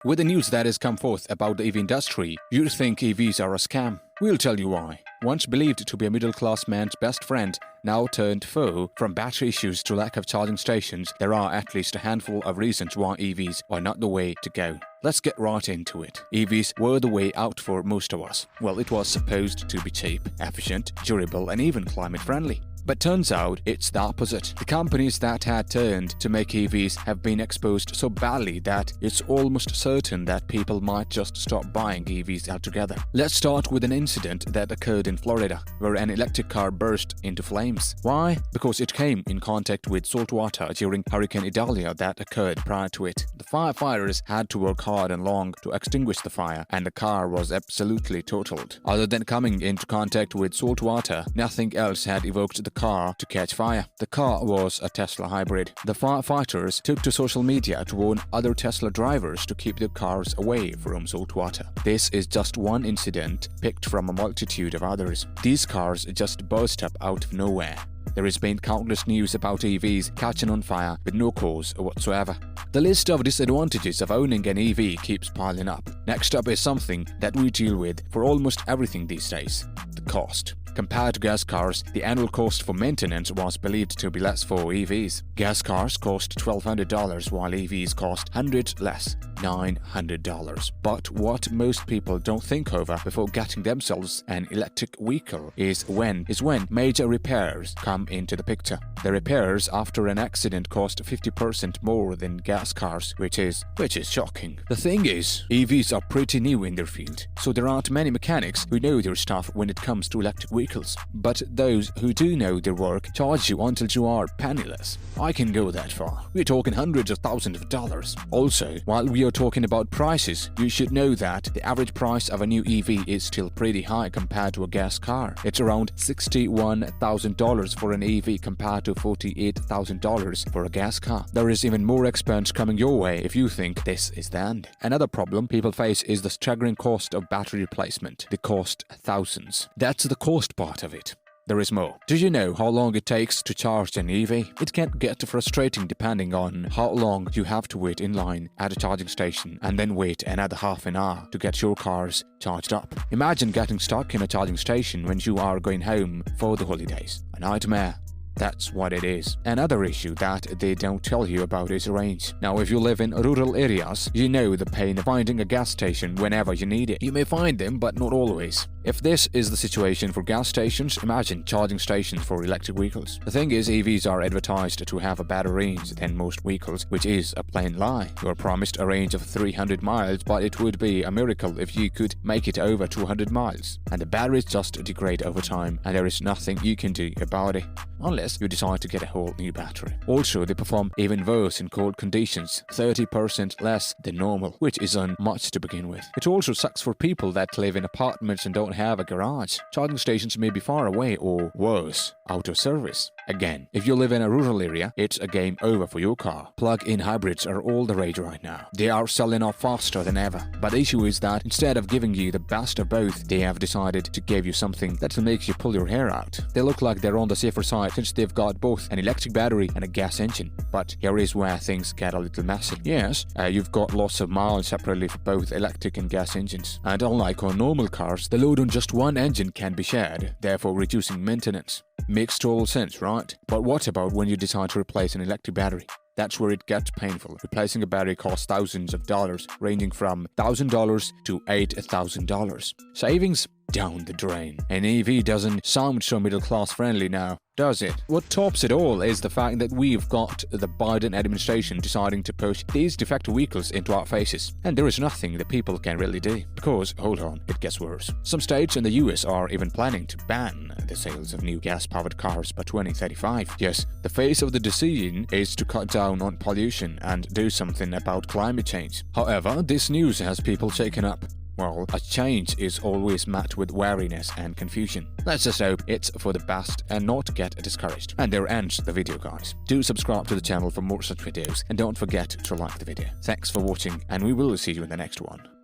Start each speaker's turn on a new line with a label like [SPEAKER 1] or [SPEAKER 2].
[SPEAKER 1] With the news that has come forth about the EV industry, you'd think EVs are a scam. We'll tell you why. Once believed to be a middle-class man's best friend, now turned foe. From battery issues to lack of charging stations, there are at least a handful of reasons why EVs are not the way to go. Let's get right into it. EVs were the way out for most of us. Well, it was supposed to be cheap, efficient, durable, and even climate-friendly. But turns out it's the opposite. The companies that had turned to make EVs have been exposed so badly that it's almost certain that people might just stop buying EVs altogether. Let's start with an incident that occurred in Florida, where an electric car burst into flames. Why? Because it came in contact with salt water during Hurricane Idalia that occurred prior to it. The firefighters had to work hard and long to extinguish the fire, and the car was absolutely totaled. Other than coming into contact with salt water, nothing else had evoked the car to catch fire. The car was a Tesla hybrid. The firefighters took to social media to warn other Tesla drivers to keep their cars away from salt water. This is just one incident picked from a multitude of others. These cars just burst up out of nowhere. There has been countless news about EVs catching on fire with no cause whatsoever. The list of disadvantages of owning an EV keeps piling up. Next up is something that we deal with for almost everything these days: the cost. Compared to gas cars, the annual cost for maintenance was believed to be less for EVs. Gas cars cost $1,200 while EVs cost $100 less, $900. But what most people don't think over before getting themselves an electric vehicle is when major repairs come into the picture. The repairs after an accident cost 50% more than gas cars, which is shocking. The thing is, EVs are pretty new in their field, so there aren't many mechanics who know their stuff when it comes to electric vehicles. But those who do know their work charge you until you are penniless. I can go that far. We're talking hundreds of thousands of dollars. Also, while we are talking about prices, you should know that the average price of a new EV is still pretty high compared to a gas car. It's around $61,000 for an EV compared to $48,000 for a gas car. There is even more expense coming your way if you think this is the end. Another problem people face is the staggering cost of battery replacement. They cost thousands. That's the cost part of it. There is more. Do you know how long it takes to charge an EV? It can get frustrating depending on how long you have to wait in line at a charging station and then wait another half an hour to get your cars charged up. Imagine getting stuck in a charging station when you are going home for the holidays. A nightmare. That's what it is. Another issue that they don't tell you about is range. Now, if you live in rural areas, you know the pain of finding a gas station whenever you need it. You may find them, but not always. If this is the situation for gas stations, imagine charging stations for electric vehicles. The thing is, EVs are advertised to have a better range than most vehicles, which is a plain lie. You are promised a range of 300 miles, but it would be a miracle if you could make it over 200 miles. And the batteries just degrade over time, and there is nothing you can do about it. Unless you decide to get a whole new battery. Also, they perform even worse in cold conditions, 30% less than normal, which isn't much to begin with. It also sucks for people that live in apartments and don't have a garage. Charging stations may be far away or, worse, out of service. Again, if you live in a rural area, it's a game over for your car. Plug-in hybrids are all the rage right now. They are selling off faster than ever. But the issue is that instead of giving you the best of both, they have decided to give you something that'll make you pull your hair out. They look like they're on the safer side since they've got both an electric battery and a gas engine. But here is where things get a little messy. Yes, you've got lots of miles separately for both electric and gas engines. And unlike on normal cars, the load on just one engine can be shared, therefore reducing maintenance. Makes total sense, right? But what about when you decide to replace an electric battery? That's where it gets painful. Replacing a battery costs thousands of dollars, ranging from $1,000 to $8,000. Savings? Down the drain. An EV doesn't sound so middle-class friendly now, does it? What tops it all is the fact that we've got the Biden administration deciding to push these defective vehicles into our faces. And there is nothing that people can really do. Because, hold on, it gets worse. Some states in the US are even planning to ban the sales of new gas-powered cars by 2035. Yes, the face of the decision is to cut down on pollution and do something about climate change. However, this news has people shaken up. Well, a change is always met with wariness and confusion. Let's just hope it's for the best and not get discouraged. And there ends the video, guys. Do subscribe to the channel for more such videos and don't forget to like the video. Thanks for watching and we will see you in the next one.